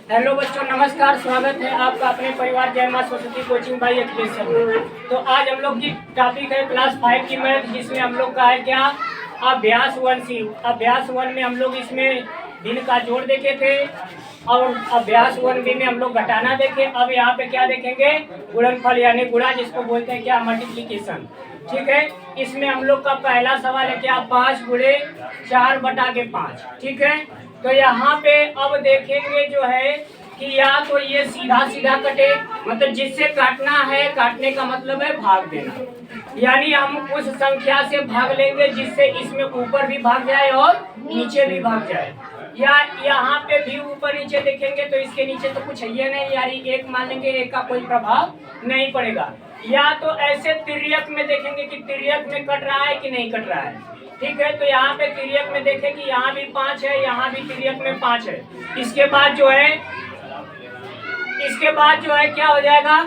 Hello बच्चों, नमस्कार। स्वागत है आपका अपने परिवार जय मां सरस्वती कोचिंग बाई एजुकेशन में। तो आज हम लोग की टॉपिक है क्लास 5 की मैथ, जिसमें हम लोग का है क्या, अभ्यास 1C। अभ्यास 1 में हम लोग इसमें दिन का जोड़ देखे थे और अभ्यास 1B में हम लोग घटाना देखे। अब यहाँ पे क्या देखेंगे, गुणनफल यानी गुणा, जिसको बोलते हैं क्या, मल्टीप्लिकेशन। ठीक है, इसमें हम लोग का पहला सवाल है क्या, 5 गुणे 4 बटा के 5। ठीक है, तो यहाँ पे अब देखेंगे जो है कि या तो ये सीधा सीधा कटे, मतलब जिससे काटना है, काटने का मतलब है भाग देना, यानी हम उस संख्या से भाग लेंगे जिससे इसमें ऊपर भी भाग जाए और नीचे भी भाग जाए। या यहाँ पे भी ऊपर नीचे देखेंगे तो इसके नीचे तो कुछ है ही नहीं, यानी एक मान लेंगे, एक का कोई प्रभाव नहीं पड़ेगा। या तो ऐसे तिर्यक में देखेंगे कि तिर्यक में कट रहा है कि नहीं कट रहा है। ठीक है, तो यहाँ पे तिर्यक में देखें कि यहाँ भी 5 है, यहाँ भी तिर्यक में 5 है। इसके बाद जो है क्या हो जाएगा।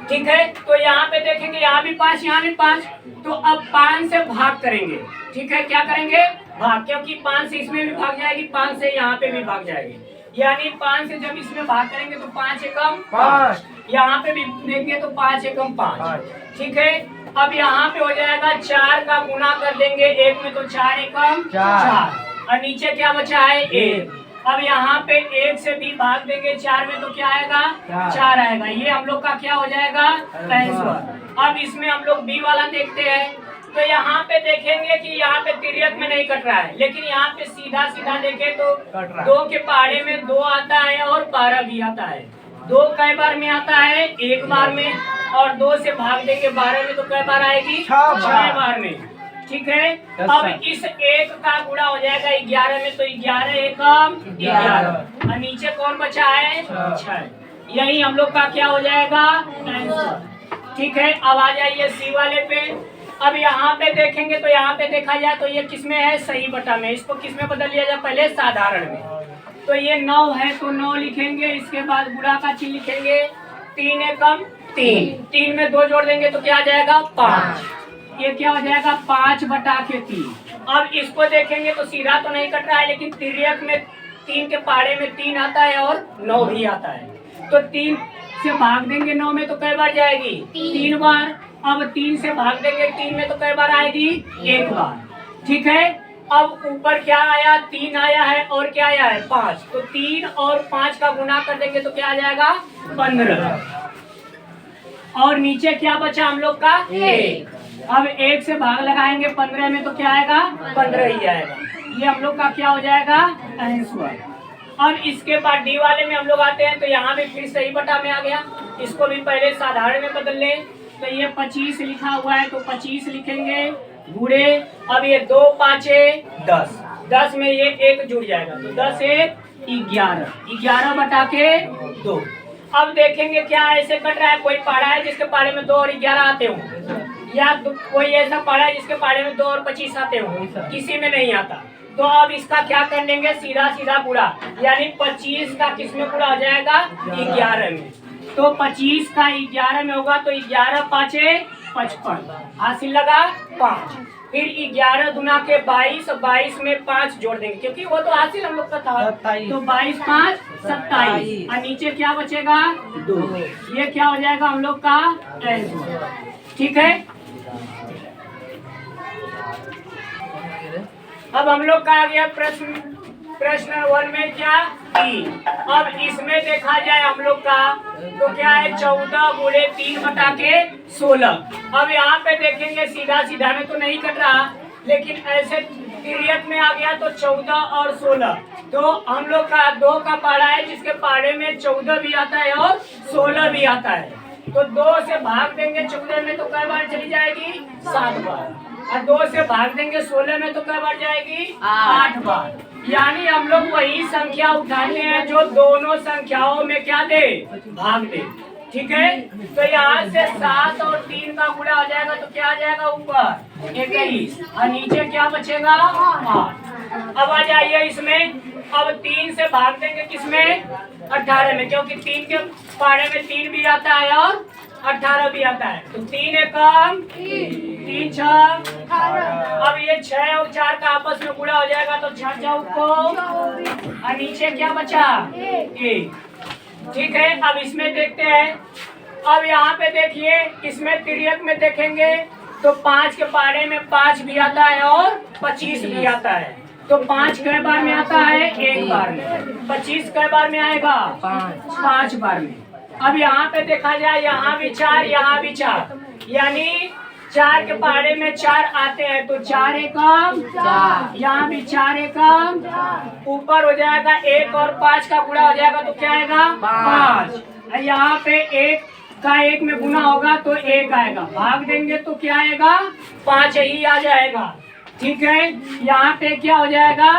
ठीक है, तो यहाँ पे देखेंगे यहाँ भी 5, यहाँ भी 5, तो अब 5 से भाग करेंगे। ठीक है, क्या करेंगे, भाग, क्योंकि 5 से इसमें भी भाग जाएगी, 5 से यहाँ पे भी भाग जाएगी, यानी 5 से जब इसमें भाग करेंगे तो 5 एकम 5, यहाँ पे भी देंगे तो 5 एकम 5। ठीक है, अब यहाँ पे हो जाएगा 4 का गुना कर देंगे 1 में, तो 4 एकम 4, और नीचे क्या बचा है 1। अब यहाँ पे 1 से भी भाग देंगे 4 में, तो क्या आएगा 4 आएगा। ये हम लोग का क्या हो जाएगा आंसर। अब इसमें हम लोग बी वाला देखते हैं, तो यहाँ पे देखेंगे कि यहाँ पे तिर्यक में नहीं कट रहा है, लेकिन यहाँ पे सीधा सीधा देखें तो 2 के पहाड़े में 2 आता है और 12 भी आता है। 2 कई बार में आता है, एक बार में, और 2 से भाग देंगे 12 में तो कई बार आएगी 6 बार में। ठीक है, अब इस 1 का गुणा हो जाएगा 11 में, तो 11 एकम 11, और नीचे कौन बचा है 6। यही हम लोग का क्या हो जाएगा आंसर। ठीक है, अब आ जाइए सी वाले पे। अब यहाँ पे देखेंगे तो यहाँ पे देखा जाए तो ये किसमें है, सही बटा में। इसको किसमें बदल लिया जाए, पहले साधारण में। तो ये 9 है तो 9 लिखेंगे, इसके बाद गुणा का चिन्ह लिखेंगे, 3 एकम 3, 3 में 2 जोड़ देंगे तो क्या आ जाएगा 5। ये क्या हो जाएगा 5 बटा के 3। अब इसको देखेंगे तो सीधा तो नहीं कट रहा है, लेकिन तिर्यक में 3 के पहाड़े में 3 आता है और 9 भी आता है, तो 3 से भाग देंगे 9 में तो कई बार जाएगी 3 बार। अब 3 से भाग देंगे 3 में तो कई बार आएगी 1 बार। ठीक है, अब ऊपर क्या आया 3 आया है और क्या आया है 5, तो 3 और 5 का गुना कर देंगे तो क्या आ जाएगा 15, और नीचे क्या बचा हम लोग का 1। अब 1 से भाग लगाएंगे 15 में तो क्या आएगा 15 ही आएगा। ये हम लोग का क्या हो जाएगा आंसर। और इसके बाद डी वाले में हम लोग आते हैं, तो यहाँ भी फिर सही बटा में आ गया, इसको भी पहले साधारण में बदल लें। तो ये 25 लिखा हुआ है तो 25 लिखेंगे गुणे, अब ये 2 5 10, 10 में ये 1 जुड़ जाएगा तो 10 1 11, 11 बटा के 2। अब देखेंगे क्या ऐसे कट रहा है, कोई पहाड़ा है जिसके पहाड़े में 2 और 11 आते हो, या कोई ऐसा पहाड़ा है जिसके पहाड़े में 2 और 25 आते हो, किसी में नहीं आता। तो अब इसका क्या कर लेंगे, सीधा सीधा गुणा, यानी 25 का किस में गुणा हो जाएगा 11 में, तो 25 का 11 में होगा तो 11 5 55, हासिल लगा 5। फिर 11 दुना के 22, 22 में 5 जोड़ देंगे क्योंकि वो तो हासिल हम लोग का था, तो 22 5 27, और नीचे क्या बचेगा 2। ये क्या हो जाएगा हम लोग का आंसर। ठीक है, अब हम लोग का आ गया प्रश्न 1 में क्या ई। अब इसमें देखा जाए हम लोग का तो क्या है 14 गुणे 3 बटा के 16। अब यहाँ पे देखेंगे सीधा सीधा में तो नहीं कट रहा, लेकिन ऐसे तिर्यक में आ गया तो 14 और 16, तो हम लोग का 2 का पहाड़ा है जिसके पहाड़े में 14 भी आता है और 16 भी आता है, तो 2 से भाग देंगे 14 में तो कई बार चली जाएगी 7 बार, और 2 से भाग देंगे 16 में तो कई बार जाएगी 8 बार। यानी हम लोग वही संख्या उठाते हैं जो दोनों संख्याओं में क्या दे, भाग दे। ठीक है, तो यहाँ से 7 और 3 का गुणा हो जाएगा तो क्या आ जाएगा ऊपर 21, और नीचे क्या बचेगा 8। अब आ जाइए इसमें, अब 3 से भाग देंगे किसमें 18 में, क्योंकि 3 के पहाड़े में 3 भी आता है और 18 भी आता है, तो 3 एकम 3 6। अब ये 6 और 4 का आपस में गुणा हो जाएगा तो 6 चौक को, और नीचे क्या बचा 1। ठीक है, अब इसमें देखते हैं। अब यहाँ पे देखिए, इसमें तिर्यक में देखेंगे तो 5 के पारे में 5 भी आता है और 25 भी आता है। तो 5 कै बार में आता है? 1 बार में। 25 कै बार में आएगा? 5 बार में। अब यहाँ पे देखा जाए, यहाँ भी 4, यहाँ भी 4, यानी 4 के पारे में 4 आते हैं तो 4 एकम 4, यहाँ भी 4 एकम, ऊपर हो जाएगा 1 और 5 का गुणा हो जाएगा तो क्या आएगा? 5। यहाँ पे 1 का 1 में गुना होगा तो 1 आएगा, भाग देंगे तो क्या आएगा? 5 ही आ जाएगा। ठीक है, यहाँ पे क्या हो जाएगा?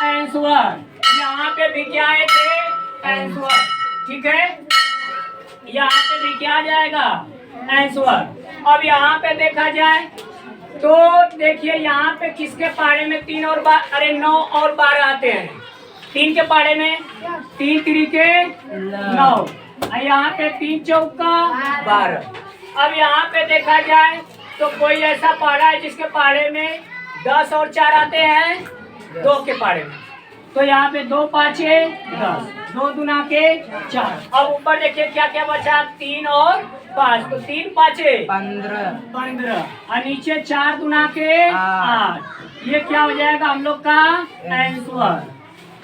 आंसर। यहाँ पे भी क्या आए थे? आंसर। ठीक है, यहाँ पे भी क्या आ जाएगा? आंसर। अब यहाँ पे देखा जाए तो देखिए, यहाँ पे किसके पारे में 3 और 9 और 12 आते हैं। 3 के पारे में 3 तरीके 9, यहाँ पे 3 चौका 12। अब यहाँ पे देखा जाए तो कोई ऐसा पारा है जिसके पारे में 10 और 4 आते हैं 2 के पारे में, तो यहाँ पे 2 पाँचे 10, 2 दूना के 4। अब ऊपर देखिए क्या क्या बचा? 3 और 5, तो 3 पाँचे 15, और नीचे 4 दूना के 8। ये क्या हो जाएगा हम लोग का? आंसर।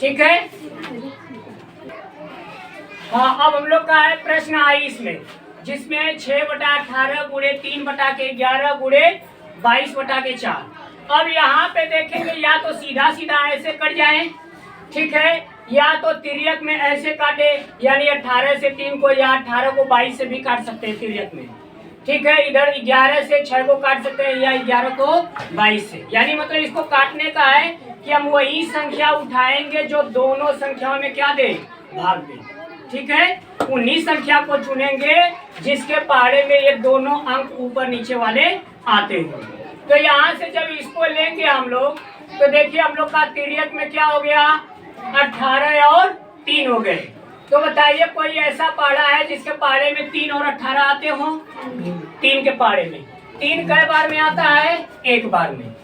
ठीक है, हाँ। अब हम लोग का है प्रश्न 22 में, जिसमें 6/18 गुणे 3/11 गुणे 22/4। अब यहाँ पे देखेंगे, या तो सीधा सीधा ऐसे कट जाए, ठीक है, या तो तिर्यक में ऐसे काटे, यानी 18 से 3 को या 18 को 22 से भी काट सकते हैं तिर्यक में। ठीक है, इधर 11 से 6 को काट सकते हैं या 11 को 22 से, यानी मतलब इसको काटने का है कि हम वही संख्या उठाएंगे जो दोनों संख्याओं में क्या दे? भाग दे। ठीक है, उन्हीं संख्या को चुनेंगे जिसके पारे में ये दोनों अंक ऊपर नीचे वाले आते हैं। तो यहाँ से जब इसको लेंगे हम लोग, तो देखिए हम लोग का तिर्यक में क्या हो गया? 18 और 3 हो गए। तो बताइए कोई ऐसा पारा है जिसके पारे में 3 और 18 आते हो? 3 के पारे में 3 कै बार में आता है? 1 बार में।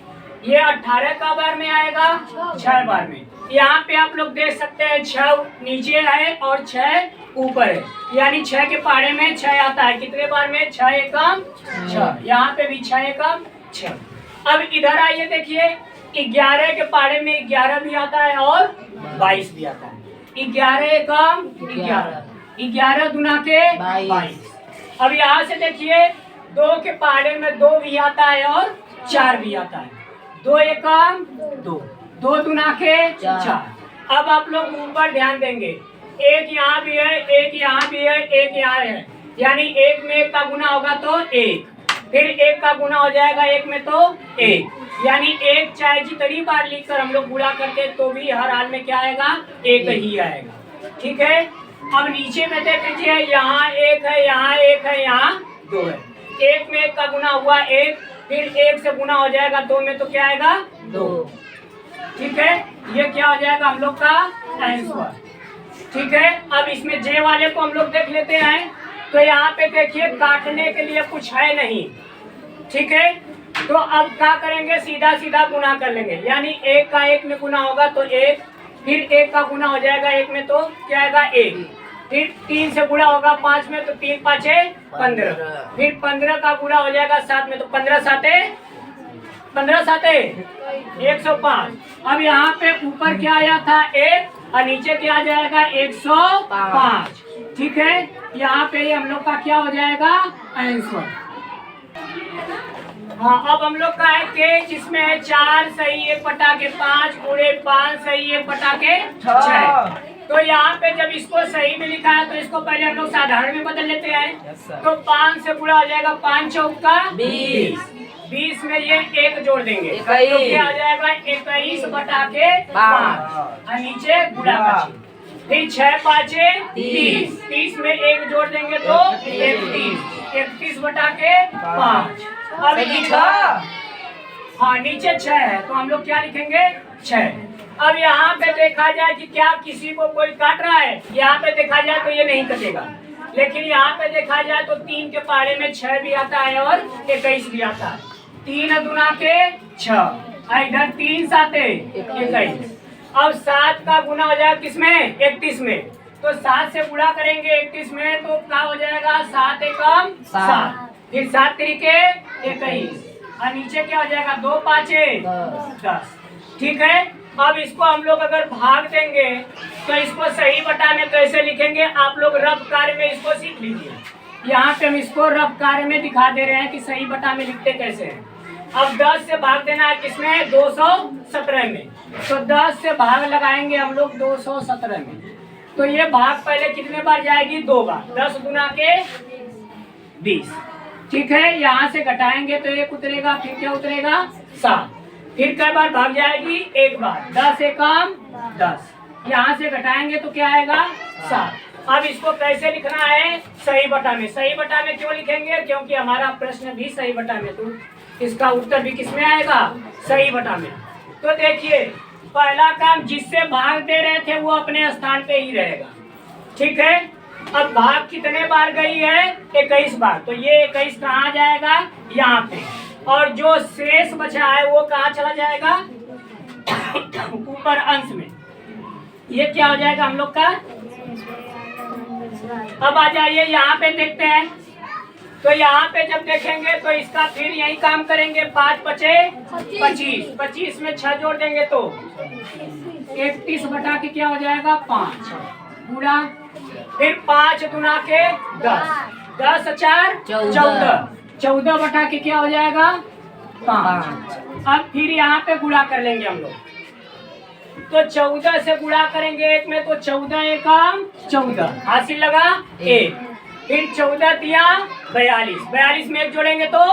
ये 18 का बार में आएगा? 6 बार में। यहाँ पे आप लोग देख सकते हैं 6 नीचे है और 6 ऊपर है, यानी 6 के पारे में 6 आता है। कितने बार में? 6 एकम 6। यहाँ पे भी 6 एकम 6। अब इधर आइए, देखिए 11 के पारे में 11 भी आता है और 22 भी आता है। 11 एकम 11, 11 दूना के 22। अब यहाँ से देखिए 2 के पारे में 2 भी आता है और 4 भी आता है। 2 एकम 2, 2 दूना के 4। अब आप लोग ऊपर ध्यान देंगे, 1 यहाँ भी है, 1 यहाँ भी है, 1 यहाँ है, यानी 1 में 1 का गुना होगा तो 1, फिर 1 का गुना हो जाएगा 1 में तो 1, यानी 1 चाहे जितनी बार लिखकर हम लोग गुणा करते तो भी हर हाल में क्या आएगा? 1 ही आएगा। ठीक है, अब नीचे में देख लीजिए, यहाँ 1 है, यहाँ 1 है, यहाँ 2 है। 1 में 1 का गुना हुआ 1, फिर 1 से गुना हो जाएगा 2 में तो क्या आएगा? 2। ठीक है, ये क्या हो जाएगा हम लोग का? आंसर। ठीक है, अब इसमें जे वाले को हम लोग देख लेते हैं। तो यहाँ पे देखिए काटने के लिए कुछ है नहीं। ठीक है, तो अब क्या करेंगे? सीधा सीधा गुना कर लेंगे, यानी 1 का 1 में गुना होगा तो 1, फिर 1 का गुना हो जाएगा 1 में तो क्या आएगा? 1, फिर 3 से गुणा होगा 5 में तो 3 पाँचे 15, फिर 15 का गुणा हो जाएगा 7 में तो 15 साते 105। अब यहाँ पे ऊपर क्या आया था? 1, और नीचे क्या आ जाएगा? 105। ठीक है, यहाँ पे हम लोग का क्या हो जाएगा? आंसर। हाँ, अब हम लोग का है के, जिसमें है 4 सही 1/5 गुणे 5 सही 1/6। तो यहाँ पे जब इसको सही में लिखा है तो इसको पहले हम लोग साधारण में बदल लेते हैं। तो 5 से गुणा हो जाएगा 5 चौका 20, 20 में ये 1 जोड़ देंगे तो क्या आ जाएगा? 21/5, और नीचे गुणा का चिन्ह, फिर 6 पाँचे 30, 30 में 1 जोड़ देंगे तो 31, 31/5। अब हाँ, नीचे 6 है तो हम लोग क्या लिखेंगे? 6। अब यहाँ पे देखा जाए कि क्या किसी को कोई काट रहा है? यहाँ पे देखा जाए तो ये नहीं कटेगा, लेकिन यहाँ पे देखा जाए तो 3 के पारे में 6 भी आता है और 21 भी आता है। 3 दूना के 6, इधर 3 साते 21। अब 7 का गुना हो जाएगा किसमें? 31 में। तो 7 से गुणा करेंगे 31 में तो क्या हो जाएगा? 7 एकम 7, फिर 7 तरीके 21 और नीचे क्या हो जाएगा? 2 पाँचे 10। ठीक है। अब इसको हम लोग अगर भाग देंगे तो इसको सही बटा में कैसे लिखेंगे? आप लोग रफ कार्य में इसको सीख लीजिए। यहाँ पे हम इसको रफ कार्य में दिखा दे रहे हैं कि सही बटा में लिखते कैसे हैं। अब 10 से भाग देना है किसमें? 217 में। तो 10 से भाग लगाएंगे हम लोग 217 में। तो ये भाग पहले कितने बार जाएगी? 2 बार। 10 गुना के 20। ठीक है। यहाँ से घटाएंगे तो 1 उतरेगा, फिर क्या उतरेगा? 7। फिर कई बार भाग जाएगी? 1 बार। 10 एकम 10। यहाँ से घटाएंगे तो क्या आएगा? 7। अब इसको कैसे लिखना है? सही बटा में। सही बटा में क्यों लिखेंगे? क्योंकि हमारा प्रश्न भी सही बटा में, तो इसका उत्तर भी किसमें आएगा? सही बटा में। तो देखिए, पहला काम जिससे भाग दे रहे थे वो अपने स्थान पे ही रहेगा। ठीक है। अब भाग कितने बार गई है? 21 बार। तो ये 21 कहाँ जाएगा? यहाँ पे। और जो शेष बचा है वो कहाँ चला जाएगा? ऊपर अंश में। ये क्या हो जाएगा हम लोग का? अब आ जाइए यहाँ पे देखते हैं। तो यहाँ पे जब देखेंगे तो इसका फिर यही काम करेंगे। 5 पचे 25, 25 में 6 जोड़ देंगे तो 31 बटा के क्या हो जाएगा? 5 पूरा। फिर 5 गुना के 10, 10 4 14, 14 बटा के क्या हो जाएगा? 5। अब फिर यहाँ पे गुणा कर लेंगे हम लोग। तो 14 से गुणा करेंगे 1 में तो 14 एकम 14, हासिल लगा 1। फिर 14 दिया 42, 42 में 1 जोड़ेंगे तो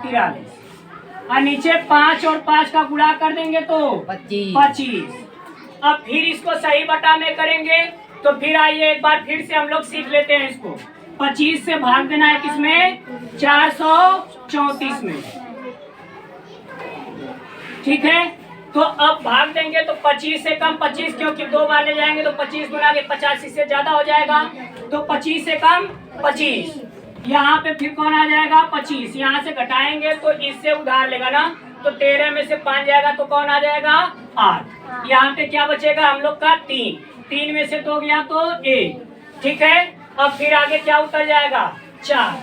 43 और नीचे 5 और 5 का गुणा कर देंगे तो 25। अब फिर इसको सही बटा में करेंगे तो फिर आइए एक बार फिर से हम लोग सीख लेते हैं इसको। 25 से भाग देना है किसमें? 434 में। ठीक है। तो अब भाग देंगे तो 25 से कम 25, क्योंकि 2 बार ले जाएंगे तो 25 गुना के 85 से ज्यादा हो जाएगा। तो 25 से कम 25। यहाँ पे फिर कौन आ जाएगा? 25। यहाँ से घटाएंगे तो इससे उधार लेगा ना, तो 13 में से 5 जाएगा तो कौन आ जाएगा? 8। यहाँ पे क्या बचेगा हम लोग का? 3। 3 में से 2 गया तो 1। ठीक है। अब फिर आगे क्या उतर जाएगा? 4।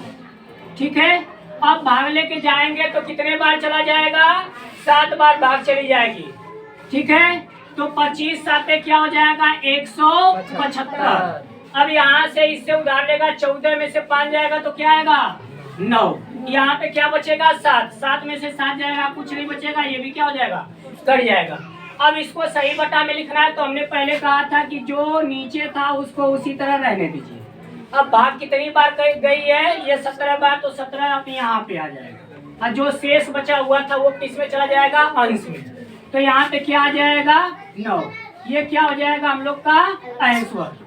ठीक है। अब भाग लेके जाएंगे तो कितने बार चला जाएगा? 7 बार भाग चली जाएगी। ठीक है। तो 25 साथे क्या हो जाएगा? 175। अब यहाँ से इससे उधार लेगा, 14 में से 5 जाएगा तो क्या आएगा? 9। यहाँ पे क्या बचेगा? 7। 7 में से 7 जाएगा, कुछ नहीं बचेगा, ये भी क्या हो जाएगा? कट जाएगा। अब इसको सही बटा में लिखना है तो हमने पहले कहा था कि जो नीचे था उसको उसी तरह रहने दीजिए। अब भाग कितनी बार गई है? ये 17 बार। तो 17 अब यहाँ पे आ जाएगा और जो शेष बचा हुआ था वो किस में चला जाएगा? अंश में। तो यहाँ पे क्या आ जाएगा? 9। ये क्या हो जाएगा हम लोग का? अंश वर्ग।